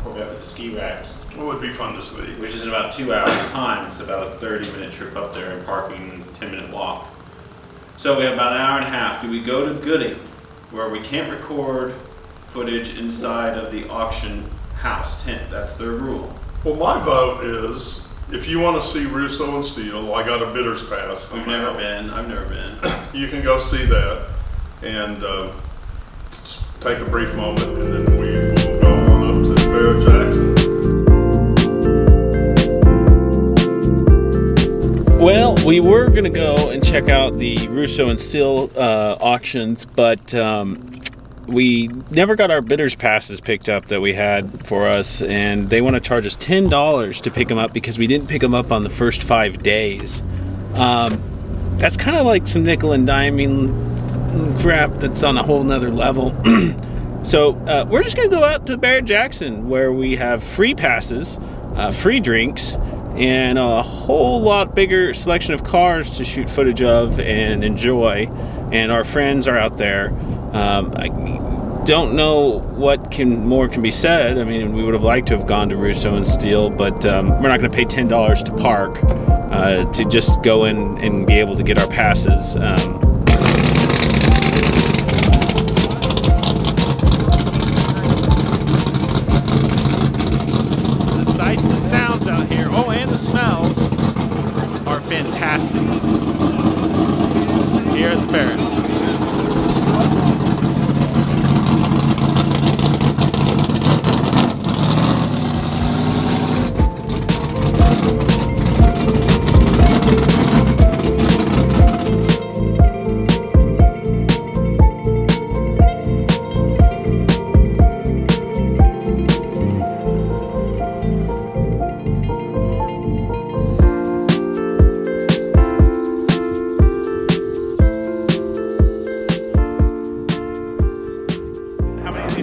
Corvette with the ski racks. It would be fun to see. Which is in about 2 hours time. It's about a 30-minute trip up there and parking, 10-minute walk. So we have about an hour and a half. Do we go to Gooding, where we can't record footage inside of the auction house tent? That's their rule. Well, my vote is, if you want to see Russo and Steele, I got a bidder's pass. We've never been. I've never been. You can go see that and take a brief moment, and then we will go on up to Barrett-Jackson. Well, we were going to go and check out the Russo and Steele auctions, but we never got our bidder's passes picked up that we had for us, and they want to charge us $10 to pick them up because we didn't pick them up on the first 5 days. That's kind of like some nickel and diming crap that's on a whole nother level. So we're just going to go out to Barrett-Jackson, where we have free passes, free drinks, and a whole lot bigger selection of cars to shoot footage of and enjoy. And our friends are out there. I don't know what more can be said. I mean, we would have liked to have gone to Russo and Steele, but we're not going to pay $10 to park to just go in and be able to get our passes. The sights and sounds out here, oh, and the smells are fantastic here at the Barrett.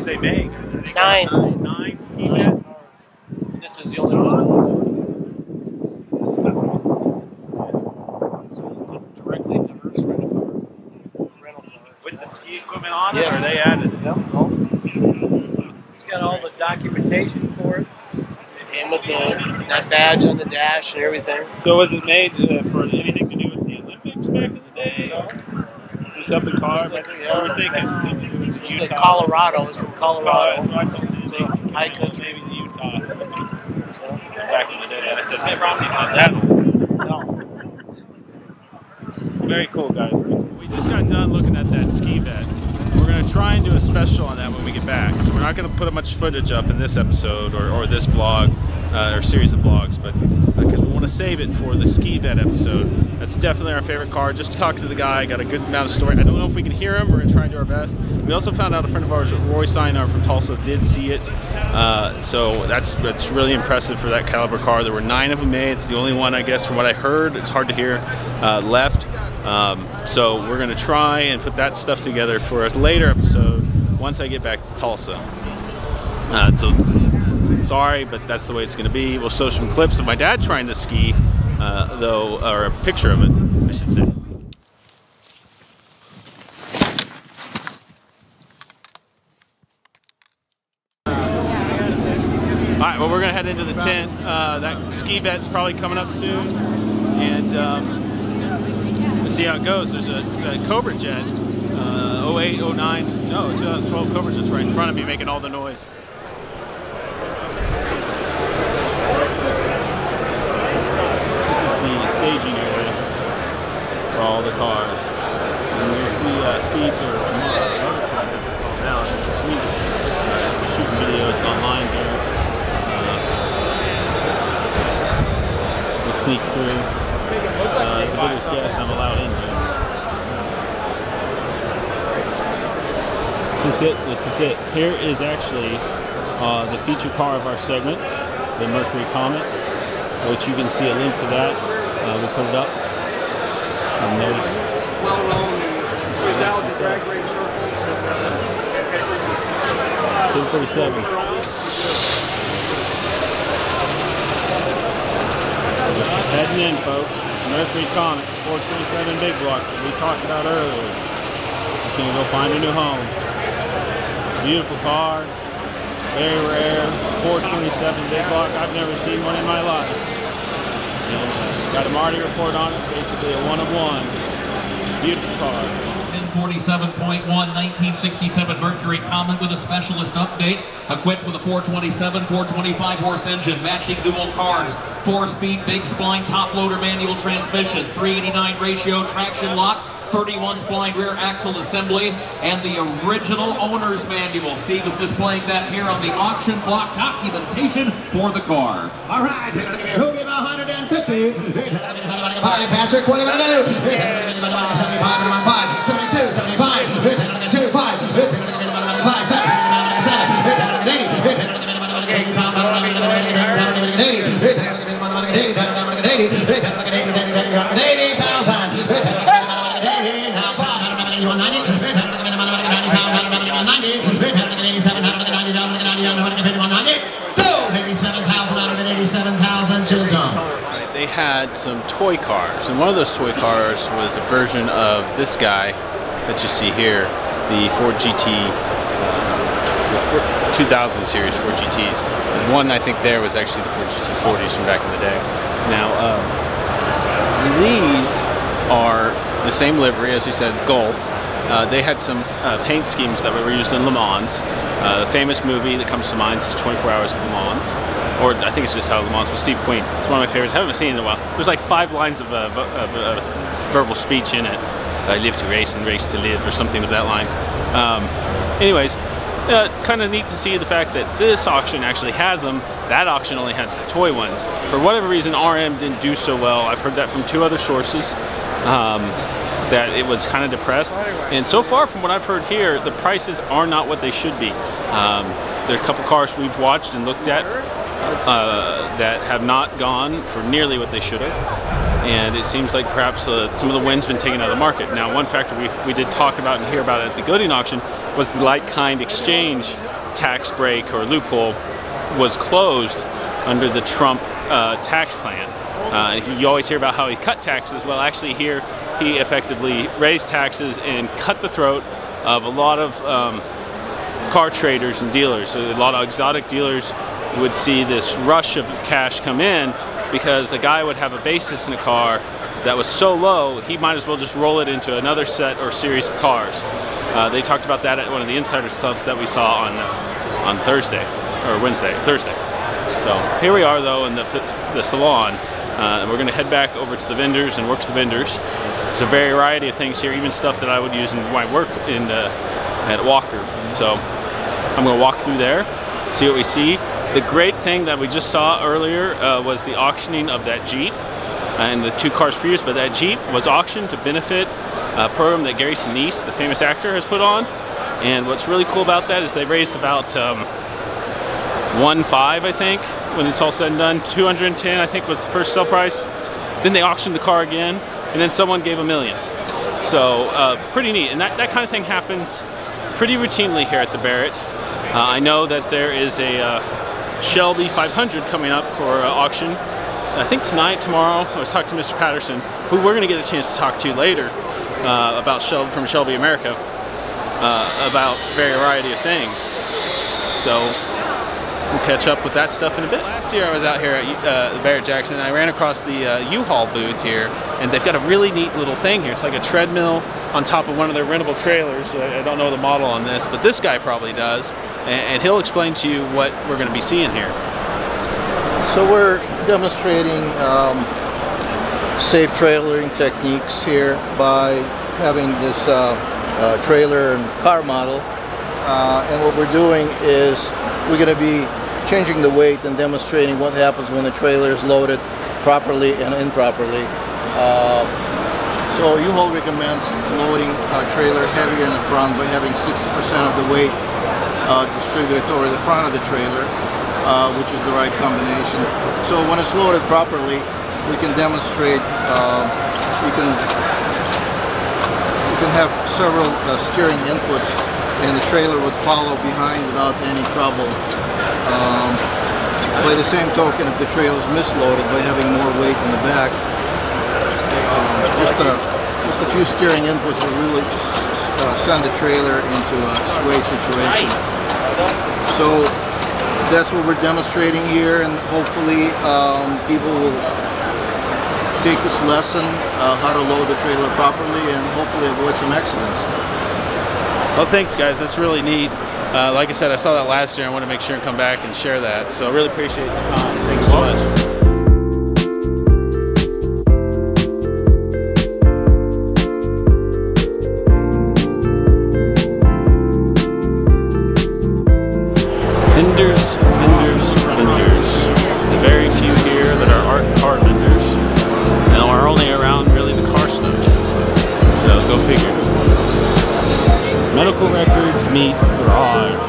They make? Nine ski mats. This is the only one. Sold directly to Bruce rental car. With the ski equipment on it, yes. Or are they added? Yep. He's got all the documentation for it. And with that badge on the dash and everything. So was it made for anything to do with the Olympics back in the day? Is this up in Colorado? We're thinking it's in Colorado. It's from Colorado. I could maybe the Utah Olympics back in the day. I said, hey, Romney's not that old. No. Very cool, guys. We just got done looking at that ski vet. We're going to try and do a special on that when we get back. So we're not going to put much footage up in this episode or this vlog or series of vlogs, but because we want to save it for the ski vet episode. That's definitely our favorite car. Just talked to the guy, got a good amount of story. I don't know if we can hear him. We're going to try and do our best. We also found out a friend of ours, Roy Sinar from Tulsa, did see it. So that's really impressive for that caliber car. There were 9 of them made. It's the only one, I guess, from what I heard. It's hard to hear left. So we're going to try and put that stuff together for a later episode once I get back to Tulsa. So sorry, but that's the way it's going to be. We'll show some clips of my dad trying to ski, though, or a picture of it, I should say. All right, well, we're going to head into the tent. That ski vet's probably coming up soon, and we'll see how it goes. There's a Cobra jet, 08, 09, no, 2012 Cobra jet's right in front of me making all the noise. This is the staging area for all the cars. And you'll see Speed or Motortron, as they're called now, this week. We're shooting videos online here. We'll sneak through. As a bidder's guest, I'm allowed in here. This is it. Here is actually the featured car of our segment, the Mercury Comet, which you can see a link to that. We'll put it up. And there's nostalgia drag race circles. 1047. We're just heading in, folks. Mercury Comet, 427 big block that we talked about earlier. We're gonna go find a new home. Beautiful car, very rare. 427 big block. I've never seen one in my life. And, got a Marty report on it, basically a 1 of 1. Beautiful car. 1047.1 1967 Mercury Comet with a specialist update, equipped with a 427, 425 horse engine, matching dual carbs, 4-speed big spline top loader manual transmission, 389 ratio traction lock, 31 spline rear axle assembly, and the original owner's manual. Steve is displaying that here on the auction block documentation for the car. All right, who give 150? Hi, Patrick, what are you going to do? 75, 72, 75, 25, They had some toy cars, and one of those toy cars was a version of this guy that you see here, the Ford GT 2000 series Ford GTs. The one I think there was actually the Ford GT40s from back in the day. Now, these are the same livery, as you said, Golf. They had some paint schemes that were used in Le Mans. The famous movie that comes to mind is 24 Hours of Le Mans, or I think it's just how Le Mans with Steve Queen. It's one of my favorites. I haven't seen it in a while. There's like 5 lines of verbal speech in it. I live to race and race to live, or something of that line. Anyways, kind of neat to see the fact that this auction actually has them. That auction only had the toy ones. For whatever reason, RM didn't do so well. I've heard that from 2 other sources. That it was kind of depressed, and so far from what I've heard here, the prices are not what they should be. There's a couple cars we've watched and looked at that have not gone for nearly what they should have, and it seems like perhaps some of the wind's been taken out of the market. Now, one factor we did talk about and hear about at the Gooding auction was the like-kind exchange tax break or loophole was closed under the Trump tax plan. You always hear about how he cut taxes. Well, actually here he effectively raised taxes and cut the throat of a lot of car traders and dealers. So a lot of exotic dealers would see this rush of cash come in because a guy would have a basis in a car that was so low he might as well just roll it into another set or series of cars. They talked about that at one of the insiders clubs that we saw on Thursday or Thursday. So here we are though in the salon. We're going to head back over to the vendors and work to the vendors. There's a variety of things here, even stuff that I would use in my work at Walker. So I'm going to walk through there, see what we see. The great thing that we just saw earlier was the auctioning of that Jeep and the 2 cars previous, but that Jeep was auctioned to benefit a program that Gary Sinise, the famous actor, has put on. And what's really cool about that is they raised about 1.5, I think, when it's all said and done. 210, I think, was the first sell price. Then they auctioned the car again, and then someone gave $1 million. So pretty neat, and that kind of thing happens pretty routinely here at the Barrett. I know that there is a Shelby 500 coming up for auction. I think tonight, tomorrow. I was talking to Mr. Patterson, who we're going to get a chance to talk to later about from Shelby America, about a variety of things. So we'll catch up with that stuff in a bit. Last year I was out here at the Barrett-Jackson, and I ran across the U-Haul booth here, and they've got a really neat little thing here. It's like a treadmill on top of one of their rentable trailers. I don't know the model on this, but this guy probably does, and he'll explain to you what we're going to be seeing here. So we're demonstrating safe trailering techniques here by having this trailer and car model, and what we're doing is we're going to be changing the weight and demonstrating what happens when the trailer is loaded properly and improperly. So U-Haul recommends loading a trailer heavier in the front by having 60% of the weight distributed over the front of the trailer, which is the right combination. So when it's loaded properly, we can demonstrate, we can have several steering inputs, and the trailer would follow behind without any trouble. By the same token, if the trailer is misloaded by having more weight in the back, just a few steering inputs will really send the trailer into a sway situation. So that's what we're demonstrating here, and hopefully people will take this lesson, how to load the trailer properly, and hopefully avoid some accidents. Well, thanks guys, that's really neat. Like I said, I saw that last year. I want to make sure and come back and share that. So I really appreciate the time. Thanks so much. Vendors, vendors, vendors. The very few here that are art and car vendors, and are only around really the car stuff. So go figure. Medical records meet garage.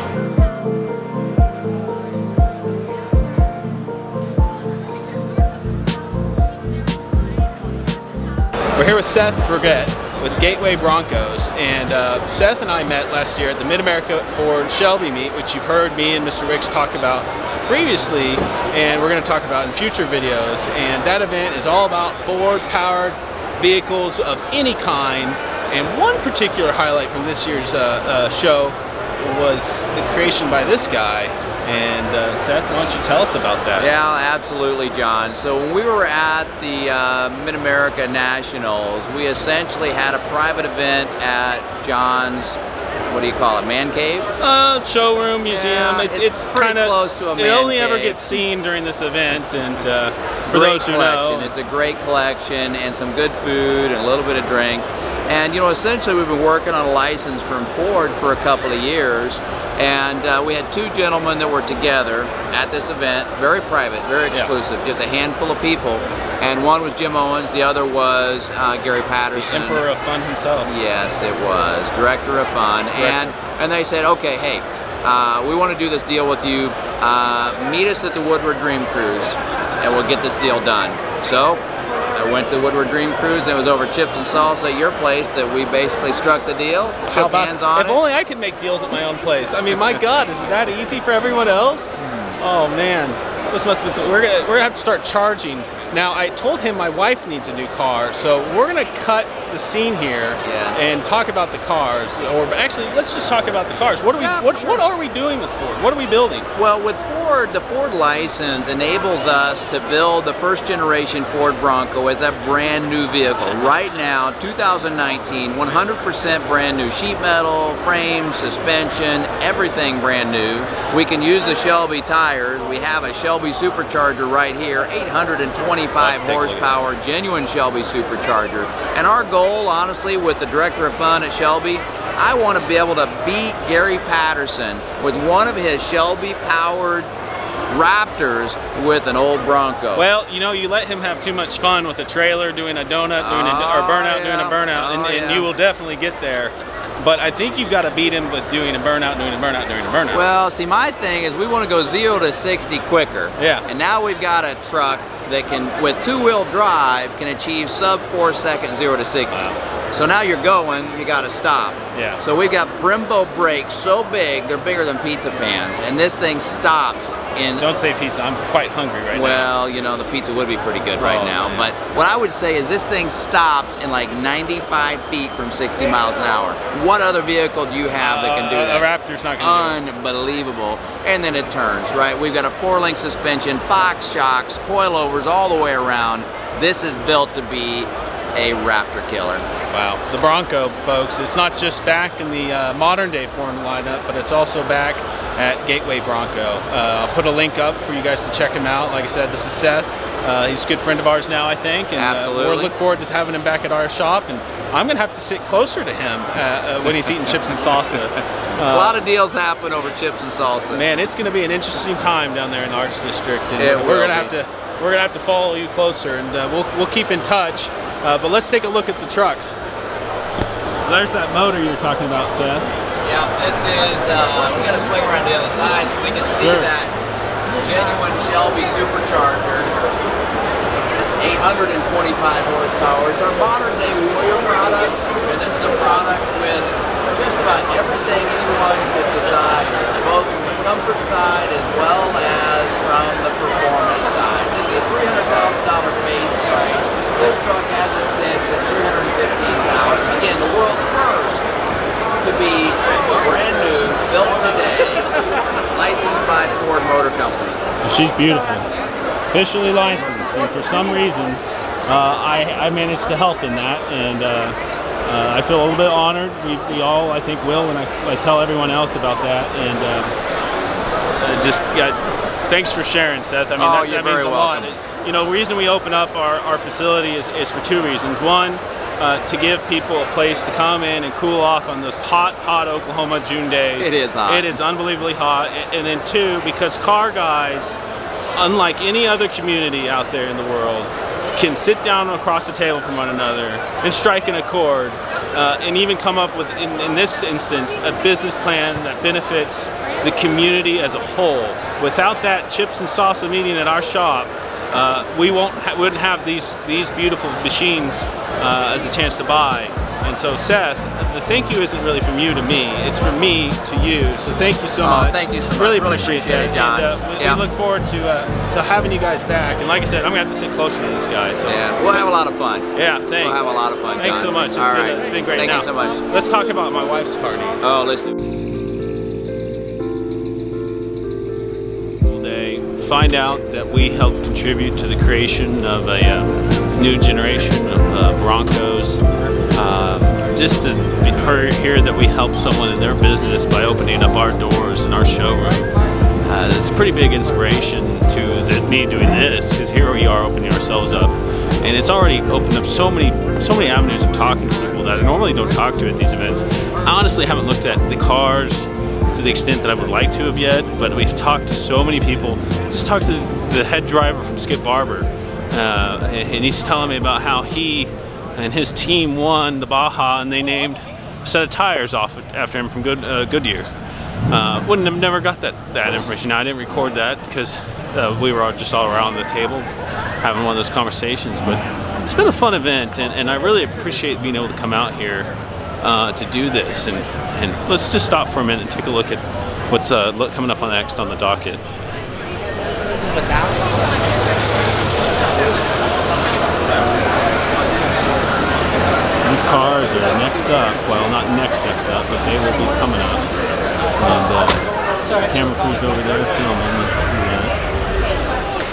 We're here with Seth Brackett with Gateway Broncos, and Seth and I met last year at the Mid-America Ford Shelby meet, which you've heard me and Mr. Wicks talk about previously, and we're going to talk about in future videos. And that event is all about Ford-powered vehicles of any kind. And one particular highlight from this year's show was the creation by this guy. And Seth, why don't you tell us about that? Yeah, absolutely, John. So when we were at the Mid-America Nationals, we essentially had a private event at John's, what do you call it, man cave? Showroom, museum. Yeah, it's pretty kind of close to a man It only cave. ever gets seen during this event, and for Great those who collection. know, It's a great collection and some good food and a little bit of drink. And you know, essentially we've been working on a license from Ford for a couple of years, and we had two gentlemen that were together at this event, very private, very exclusive, just a handful of people. And one was Jim Owens, the other was Gary Patterson. the Emperor of Fun himself. Yes, it was. Director of Fun. And they said, okay, hey, we want to do this deal with you. Meet us at the Woodward Dream Cruise, and we'll get this deal done. So I went to the Woodward Dream Cruise, and it was over chips and salsa at your place that we basically struck the deal, shook hands on it. If only I could make deals at my own place. I mean, my God, is it that easy for everyone else? Oh man, this must have been. We're gonna have to start charging. Now, I told him my wife needs a new car, so we're gonna cut the scene here and talk about the cars. Or actually, let's just talk about the cars. What are we doing with Ford? What are we building? Well, with Ford, the Ford license enables us to build the first generation Ford Bronco as a brand new vehicle. Right now, 2019, 100% brand new. Sheet metal, frame, suspension, everything brand new. We can use the Shelby tires. We have a Shelby supercharger right here, 825 horsepower, genuine Shelby supercharger. And our goal, honestly, with the Director of Fun at Shelby, I want to be able to beat Gary Patterson with one of his Shelby-powered Raptors with an old Bronco. Well, you know, you let him have too much fun with a trailer, doing a donut, doing a burnout, doing a burnout, and you will definitely get there. But I think you've got to beat him with doing a burnout, doing a burnout, doing a burnout. Well, see, my thing is we want to go 0 to 60 quicker. Yeah. And now we've got a truck that can, with two-wheel drive, can achieve sub 4 second 0 to 60. Wow. So now you're going, you got to stop. Yeah. So we've got Brembo brakes so big, they're bigger than pizza pans, and this thing stops in... Don't say pizza, I'm quite hungry right now. Well, you know, the pizza would be pretty good right now, man. but what I would say is this thing stops in like 95 feet from 60 miles an hour. What other vehicle do you have that can do that? A Raptor's not going to do it. Unbelievable. And then it turns, right? We've got a 4-link suspension, Fox shocks, coilovers all the way around. This is built to be a Raptor killer. Wow. The Bronco, folks, it's not just back in the modern day Ford lineup, but it's also back at Gateway Bronco. I'll put a link up for you guys to check him out. Like I said, this is Seth. He's a good friend of ours now, I think. And Absolutely. we'll look forward to having him back at our shop. And I'm going to have to sit closer to him when he's eating chips and salsa. A lot of deals happen over chips and salsa. Man, it's going to be an interesting time down there in the Arts District. And we're going to have to follow you closer, and we'll keep in touch. But let's take a look at the trucks. There's that motor you're talking about, Seth. Yeah, this is, we got to swing around the other side so we can see that genuine Shelby supercharger. 825 horsepower. It's our modern day Warrior product, and this is a product with just about everything anyone could desire, both from the comfort side as well as from the performance side. This is a $300,000 base price. This truck has a sense as $315,000. Again, the world's first to be brand new, built today, licensed by Ford Motor Company. She's beautiful. Officially licensed, and for some reason, I managed to help in that, and I feel a little bit honored. We all, I think, will when I tell everyone else about that, and thanks for sharing, Seth. I mean, that means a lot. You know, the reason we open up our facility is for two reasons. One, to give people a place to come in and cool off on those hot Oklahoma June days. It is hot. It is unbelievably hot. And then two, because car guys, unlike any other community out there in the world, can sit down across the table from one another and strike an accord and even come up with, in this instance, a business plan that benefits the community as a whole. Without that chips and salsa meeting at our shop, we wouldn't have these beautiful machines as a chance to buy. And so, Seth, the thank you isn't really from you to me; it's from me to you. So, thank you so much. Thank you so much. Really appreciate that, John. And, we look forward to having you guys back. And like I said, I'm gonna have to sit closer to this guy. So yeah, we'll have a lot of fun. Yeah, thanks. We'll have a lot of fun. Thanks John. so much. It's been great. Thank now, you so much. Let's talk about my wife's car needs. Oh, let's do. Find out that we helped contribute to the creation of a new generation of Broncos. Just to hear that we helped someone in their business by opening up our doors in our showroom. It's a pretty big inspiration to me doing this, because here we are opening ourselves up, and it's already opened up so many avenues of talking to people that I normally don't talk to at these events. I honestly haven't looked at the cars to the extent that I would like to have yet, but we've talked to so many people. Just talked to the head driver from Skip Barber, and he's telling me about how he and his team won the Baja, and they named a set of tires off after him from Goodyear. Wouldn't have never got that information. Now, I didn't record that because we were just all around the table having one of those conversations, but it's been a fun event, and I really appreciate being able to come out here to do this, and let's just stop for a minute and take a look at what's coming up next on the docket. These cars are next up. Well, not next up, but they will be coming up. And the camera crew's over there filming.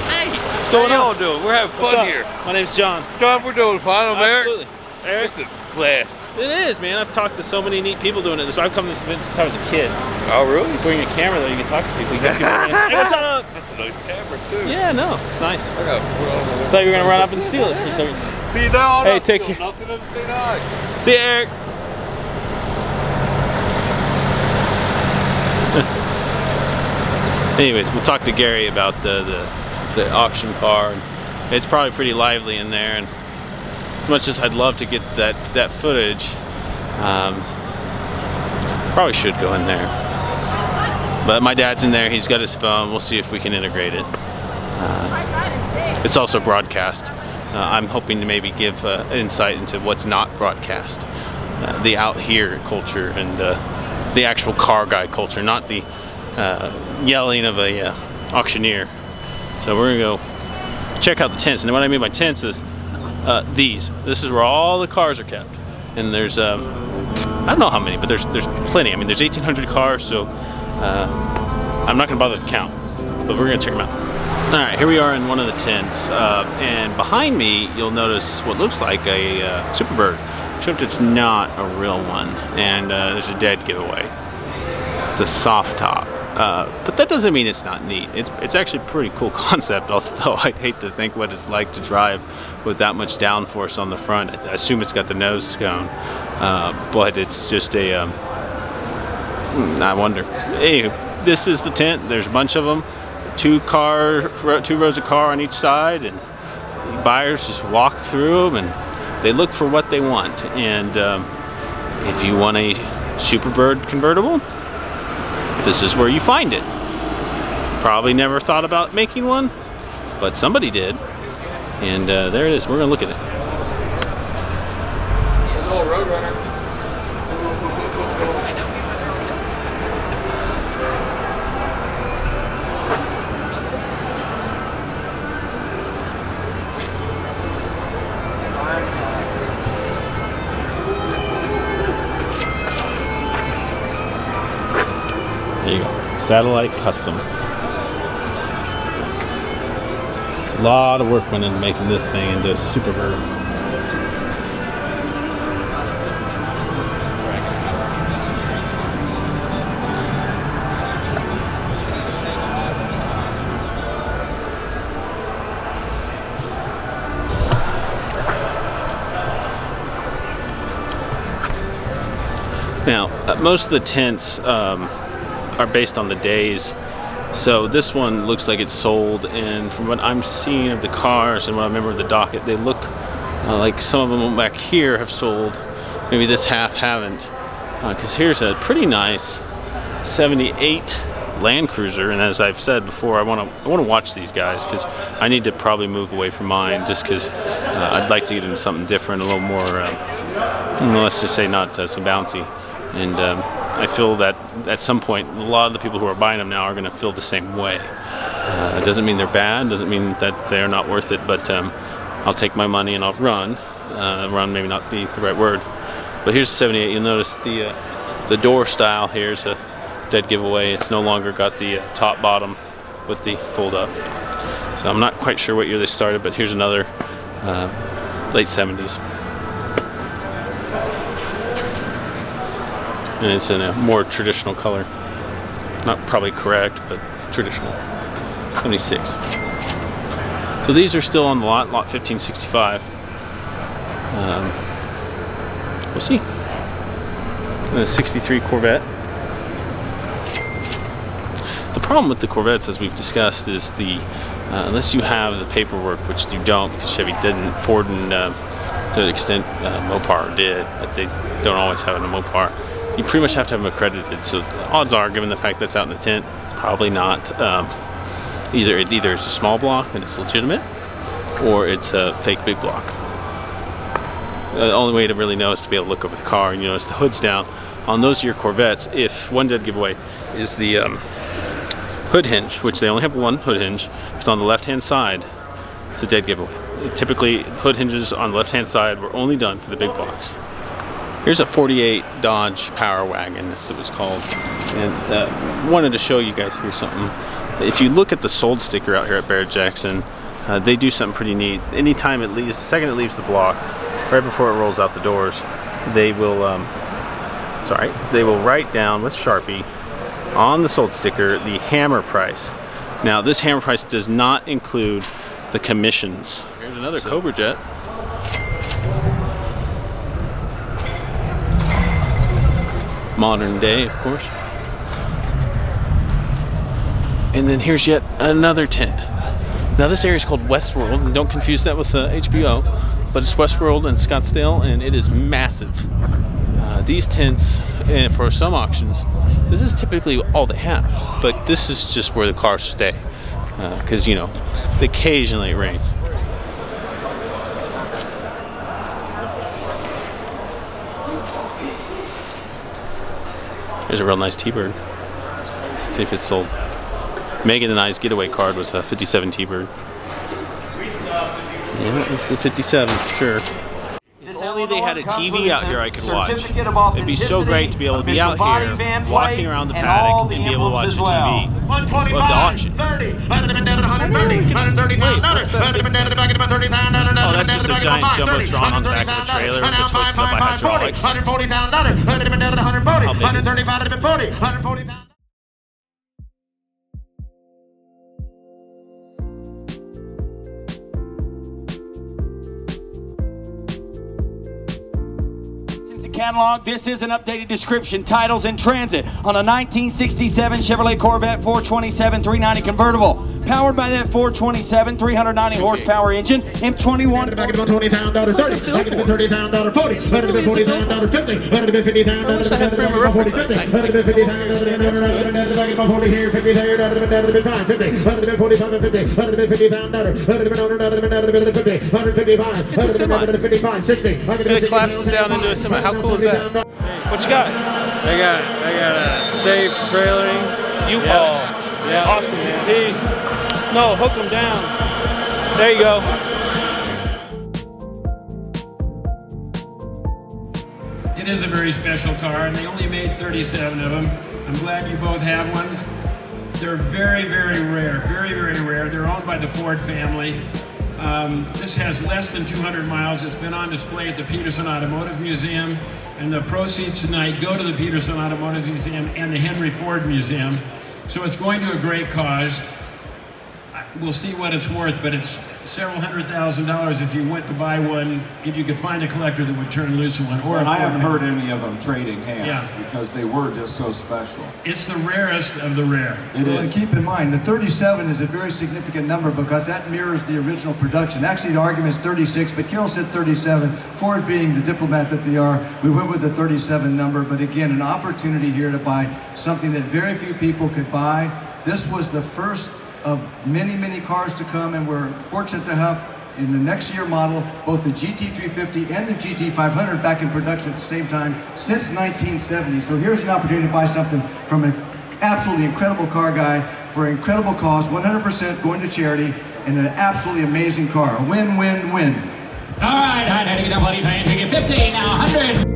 Hey, what's going on? How y'all doing? We're having fun here. My name's John. John, we're doing fine. I'm Eric. Absolutely. Eric. It's a blast. It is, man. I've talked to so many neat people doing it. So I've come to this event since I was a kid. Oh, really? You bring a camera there, you can talk to people. You get people in. Hey, what's up? That's a nice camera, too. Yeah, no, it's nice. I got thought you were going to run up and steal it for a second. See you now. Hey, take care. Nothing to say hi. See you, Eric. Anyways, we'll talk to Gary about the auction car. It's probably pretty lively in there, and as much as I'd love to get that footage, probably should go in there. But my dad's in there. He's got his phone. We'll see if we can integrate it. It's also broadcast. I'm hoping to maybe give insight into what's not broadcast, the out here culture and the actual car guy culture, not the yelling of a auctioneer. So we're gonna go check out the tents, and what I mean by tents is this is where all the cars are kept, and there's I don't know how many, but there's plenty. I mean, there's 1,800 cars, so I'm not gonna bother to count, but we're gonna check them out. All right, here we are in one of the tents, and behind me you'll notice what looks like a Superbird, except it's not a real one, and there's a dead giveaway. It's a soft top. But that doesn't mean it's not neat. It's actually a pretty cool concept, although I'd hate to think what it's like to drive with that much downforce on the front. I assume it's got the nose cone, but it's just a, I wonder. Anyway, this is the tent. There's a bunch of them. Two rows of car on each side, and buyers just walk through them and they look for what they want. And if you want a Superbird convertible, this is where you find it. Probably never thought about making one, but somebody did. And there it is. We're gonna look at it. There's a little Roadrunner. There you go. Satellite Custom. A lot of work went into making this thing into a Superbird. Now, most of the tents are based on the days, so this one looks like it's sold, and from what I'm seeing of the cars and what I remember of the docket, they look like some of them back here have sold. Maybe this half haven't, because here's a pretty nice 78 Land Cruiser, and as I've said before, I want to watch these guys because I need to probably move away from mine just because I'd like to get into something different, a little more, let's just say not so bouncy. And I feel that at some point, a lot of the people who are buying them now are going to feel the same way. It doesn't mean they're bad, doesn't mean that they're not worth it, but I'll take my money and I'll run. Run maybe not be the right word. But here's the 78. You'll notice the door style here is a dead giveaway. It's no longer got the top bottom with the fold up. So I'm not quite sure what year they started, but here's another late 70s. And it's in a more traditional color. Not probably correct, but traditional. 76. So these are still on the lot 1565. We'll see. And a 63 Corvette. The problem with the Corvettes, as we've discussed, is unless you have the paperwork, which you don't, because Chevy didn't, Ford and to an extent Mopar did, but they don't always have it in a Mopar. You pretty much have to have them accredited, so the odds are, given the fact that's out in the tent, probably not. Either it's a small block and it's legitimate, or it's a fake big block. The only way to really know is to be able to look over the car, and you notice the hood's down. On those of your Corvettes, if one dead giveaway is the hood hinge, which they only have one hood hinge, if it's on the left-hand side, it's a dead giveaway. Typically, hood hinges on the left-hand side were only done for the big blocks. Here's a 48 Dodge Power Wagon, as it was called, and wanted to show you guys here something. If you look at the sold sticker out here at Barrett-Jackson, they do something pretty neat. Anytime it leaves, the second it leaves the block, right before it rolls out the doors, they will write down with Sharpie on the sold sticker the hammer price. Now, this hammer price does not include the commissions. Here's another Cobra Jet. Modern day, of course. And then here's yet another tent. Now this area is called Westworld, and don't confuse that with HBO, but it's Westworld in Scottsdale, and it is massive. These tents, for some auctions, this is typically all they have, but this is just where the cars stay, because you know, occasionally it rains. There's a real nice T-Bird. See if it's sold. Megan and I's getaway card was a 57 T-Bird. Yeah, it's a 57 for sure. If only they had a TV out here I could watch. It'd be so great to be able to be out here, walking around the paddock, and be able to watch the TV. Of the auction. Oh, that's just a giant jumbotron on the back of a trailer that's hoisted up by hydraulics. How big is it? Catalog. This is an updated description. Titles in transit on a 1967 Chevrolet Corvette 427 390 convertible, powered by that 427 390 horsepower engine. M21. Back at $20,000, 30. Back at $30,000, 40. Back at $40,000, 50. Back at $50,000, 50. Back at $50,000, 40 here, 50 there. Back at $5, 50. Back at $45, 50. Back at $50,000. Back at $50. 155. It's a semi. 55, 60. It collapses down into a semi. How cool is that? What you got? I got a safe trailering U-Haul. Yeah. Awesome, man. Peace. No, hook them down. There you go. It is a very special car, and they only made 37 of them. I'm glad you both have one. They're very, very rare, very, very rare. They're owned by the Ford family. This has less than 200 miles. It's been on display at the Peterson Automotive Museum, and the proceeds tonight go to the Peterson Automotive Museum and the Henry Ford Museum. So it's going to a great cause. We'll see what it's worth, but it's several $100,000 if you went to buy one, if you could find a collector that would turn loose one. Or I haven't heard any of them trading hands because they were just so special. It's the rarest of the rare. It is. And keep in mind, the 37 is a very significant number because that mirrors the original production. Actually, the argument is 36, but Carol said 37. Ford being the diplomat that they are, we went with the 37 number. But again, an opportunity here to buy something that very few people could buy. This was the first of many, many cars to come, and we're fortunate to have in the next year model both the GT350 and the GT500 back in production at the same time since 1970. So here's an opportunity to buy something from an absolutely incredible car guy for an incredible cost, 100% going to charity, and an absolutely amazing car. A win, win, win. All right, I had to get that money paying. We get 50, now 100.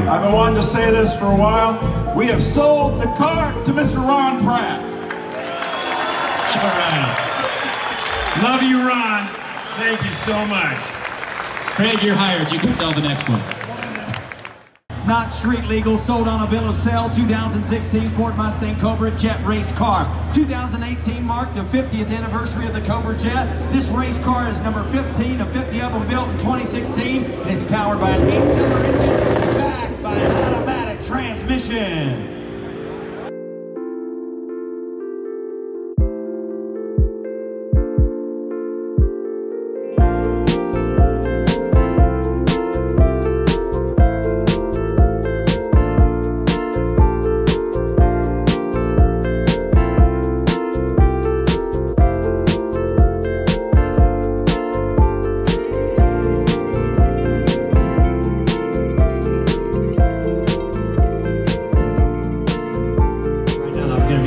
I've been wanting to say this for a while. We have sold the car to Mr. Ron Pratt. All right. Love you, Ron. Thank you so much. Craig, you're hired. You can sell the next one. Not street legal, sold on a bill of sale. 2016 Ford Mustang Cobra Jet race car. 2018 marked the 50th anniversary of the Cobra Jet. This race car is number 15 of 50 of them built in 2016, and it's powered by an 8-cylinder engine backed by an automatic transmission.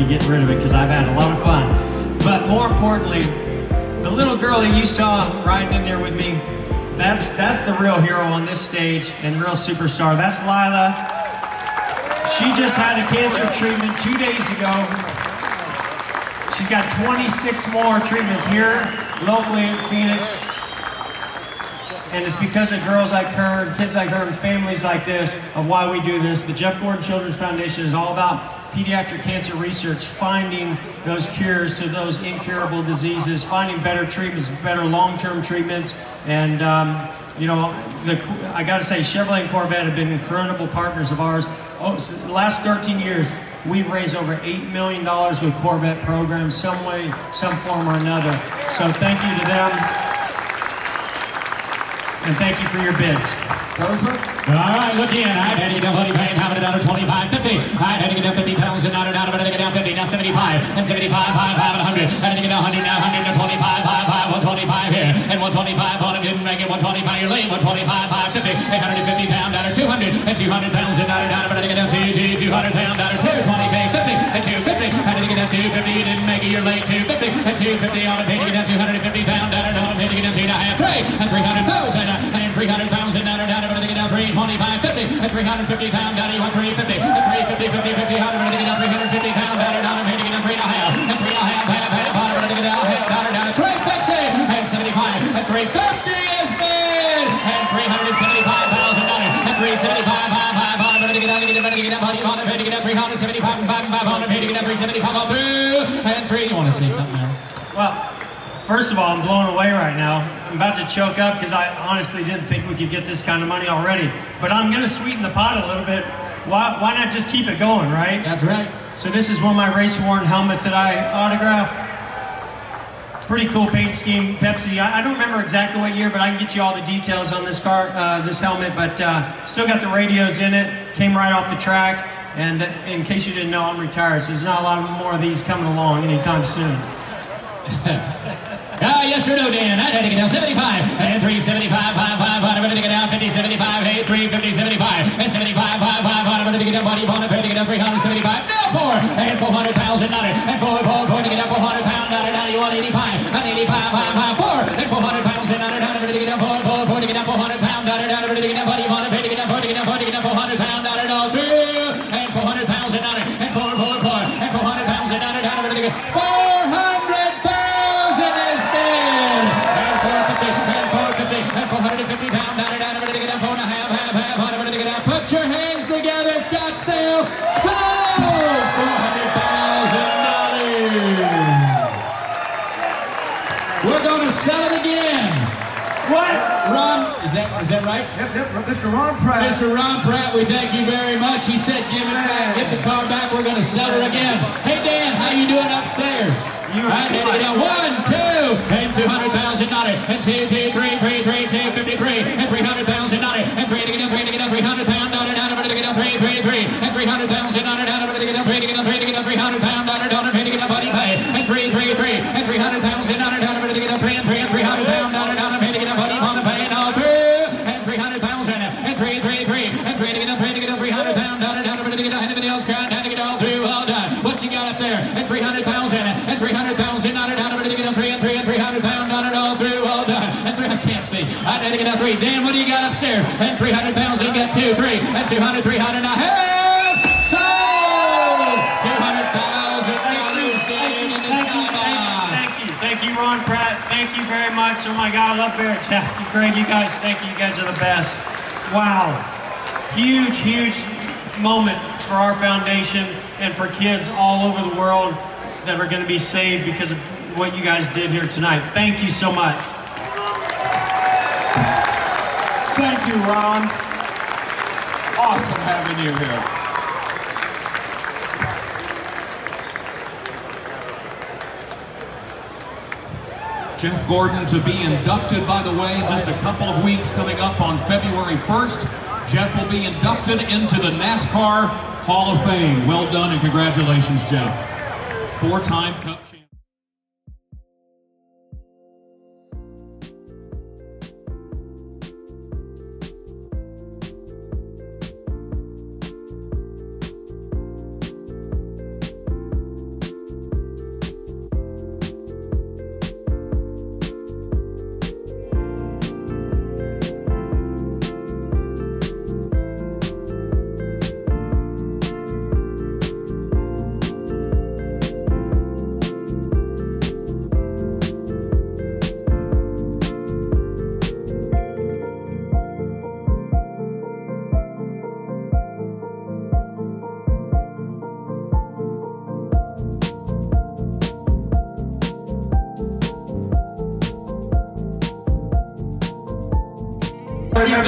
Getting rid of it because I've had a lot of fun. But more importantly, the little girl that you saw riding in there with me, that's the real hero on this stage and real superstar. That's Lila. She just had a cancer treatment 2 days ago. She's got 26 more treatments here locally in Phoenix. And it's because of girls like her, and kids like her, and families like this of why we do this. The Jeff Gordon Children's Foundation is all about pediatric cancer research, finding those cures to those incurable diseases, finding better treatments, better long-term treatments. And you know, I gotta say, Chevrolet and Corvette have been incredible partners of ours. So the last 13 years, we've raised over $8 million with Corvette programs, some way, some form or another. So thank you to them. And thank you for your bids. All right, look in. I had to get down money paying, having it down to 25, 50. I had to get down 50 pounds and not it out. I'm going to get down 50, now 75, and 75, 5, 5, and 100. I had to get down 100, now 100, now 25, 5, 5, 125 here, and 125 on it, didn't make it, 125, you're late, 125, 5, 50, 850 pound down to 200, and 200 pounds and not it out. I'm going to get down to 200 pound down to 220, 50, and 250. I had to get down 250, you didn't make it, you're late, 250, and 250 on it, paid to get down 250 pound down to paid to get down 2 and a half, 3, and 300,000, and 300,000 down to down. I'm going to get down 325, 50, and 350 pound down. You want 350, and 350, 50, 50. I'm going to get down 350 pound down. I'm going to get down 3 and a half, and 3 and a half, half. I'm going to get down half down to 350, and 75, and 350 is bid, and $375,000, and 375, 5, 5. I'm going to get down, get down, 500, to get down 375, 500, to get down 375 all through, and 3. You want to say something else? Well, first of all, I'm blown away right now. I'm about to choke up because I honestly didn't think we could get this kind of money already. But I'm going to sweeten the pot a little bit. Why not just keep it going, right? That's right. So this is one of my race-worn helmets that I autographed. Pretty cool paint scheme, Pepsi. I don't remember exactly what year, but I can get you all the details on this car, this helmet. But still got the radios in it. Came right off the track. And in case you didn't know, I'm retired, so there's not a lot more of these coming along anytime soon. Yes or no, Dan? I had to get down 75, and 375, 5, 5, I'm going to get down 50, 75, 8, 3, 50, 75, and 75, 5, 5, I'm going to get down body, bond, to get down 375, now 4, and 400 pounds, and 4, to get down 400 pounds, now you want 85, and 85, 5, 5, 4, and 400 pounds, and Ron, is that right? Yep, Mr. Ron Pratt. Mr. Ron Pratt, we thank you very much. He said, give it back, give the car back, we're gonna sell it again. Hey Dan, how you doing upstairs? All right, here we go. 1, 2, and 200,000 on it, and 2, 2, 3, 3, 3, 253, and 300,000 on it, and 3 to get down, 300,000 on it, down to get down, 3, 3, 3, and 300,000 on it, down to get down, 3 to get down, 3 to get down, 300,000 on it, down to get down, buddy pay, and 3, 3, 3, and 300,000 on it, down to get down, 3 and 3, and 300,000 on it, down to get down, buddy pay, and all through, and 300,000, and 3, 3, 3, and 3 to get down, 300,000 on it, down to get down, anybody else crying, down to get all through, all done. What you got up there? And 300,000, and 300,000 on it, down to get down, 3 and 3, and 300,000 on it, all through, all done. And 3, I can't see. I had to get down 3. Dan, what do you got upstairs? And 300,000, got 2, 3, and 200, 300, now have sold! $200,000, Dan. Thank you, Ron Pratt. Thank you very much. Oh my God, I love Barrett-Jackson. Greg, you guys, thank you. You guys are the best. Wow. Huge, huge moment for our foundation and for kids all over the world that are going to be saved because of what you guys did here tonight. Thank you so much. Thank you, Ron. Awesome having you here. Jeff Gordon to be inducted, by the way, just a couple of weeks coming up on February 1st. Jeff will be inducted into the NASCAR Hall of Fame. Well done and congratulations, Jeff. 4-time Cup champion.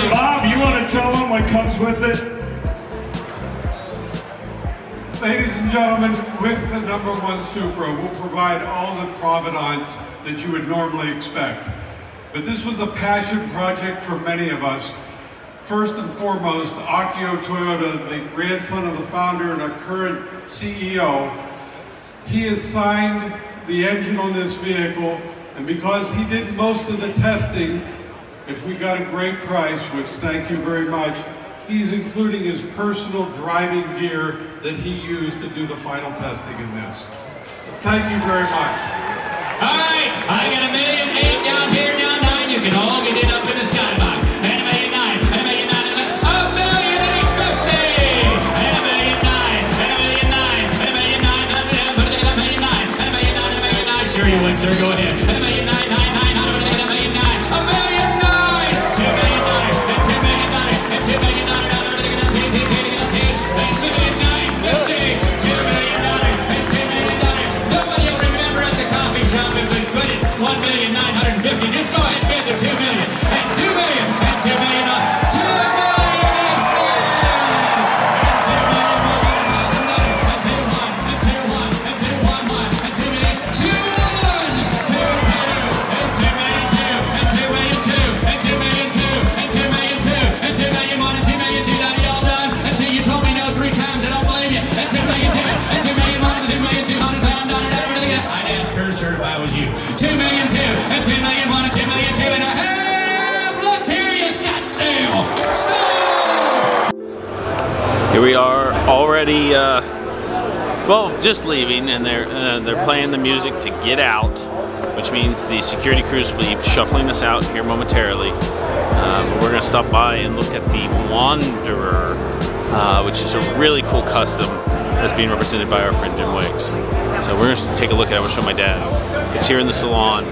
Bob, you want to tell them what comes with it? Ladies and gentlemen, with the #1 Supra, we'll provide all the provenance that you would normally expect. But this was a passion project for many of us. First and foremost, Akio Toyoda, the grandson of the founder and our current CEO, he has signed the engine on this vehicle, and because he did most of the testing, if we got a great price, which thank you very much, he's including his personal driving gear that he used to do the final testing in this. So thank you very much. All right, I got $1,000,008 down here, down 9. You can all get it up in the skybox. And $1,000,009, and $1,000,009, and $1,850. And $1,000,009, and $1,000,009, and $1,000,009, and $1,000,009, and $1,000,009. Sure you would, sir. Go ahead. And $1,000,009, $1,950,000. Just go ahead and bid the $2 million. And $2 million. And $2 million. $2 million is bid. And $2 million. And $2 1. And $2 1. And $2 1. And $2 million. $2 1. $2 2. And $2 million 2. And $2 million 2. And $2 million 2. And $2 million 2. And $2 million 1. And $2 million 2. Now y'all done until you told me no 3 times. I don't believe you. And $2 million 2. And $2 million 1. And $2 million 200,000. I'd ask her, sir, if I was you. $2 million 2. And $2 million 1. And $2 million 2. And a half. Let's hear you, Scottsdale. Here we are already, well, just leaving, and they're playing the music to get out, which means the security crews will be shuffling us out here momentarily. But we're going to stop by and look at the Wanderer, which is a really cool custom that's being represented by our friend Jim Wiggs. So we're going to take a look at it. We'll show my dad. It's here in the salon.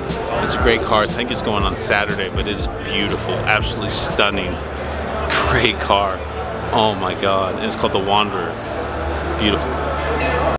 It's a great car. I think it's going on Saturday, but it is beautiful, absolutely stunning. Great car. Oh my God. And it's called the Wanderer. Beautiful.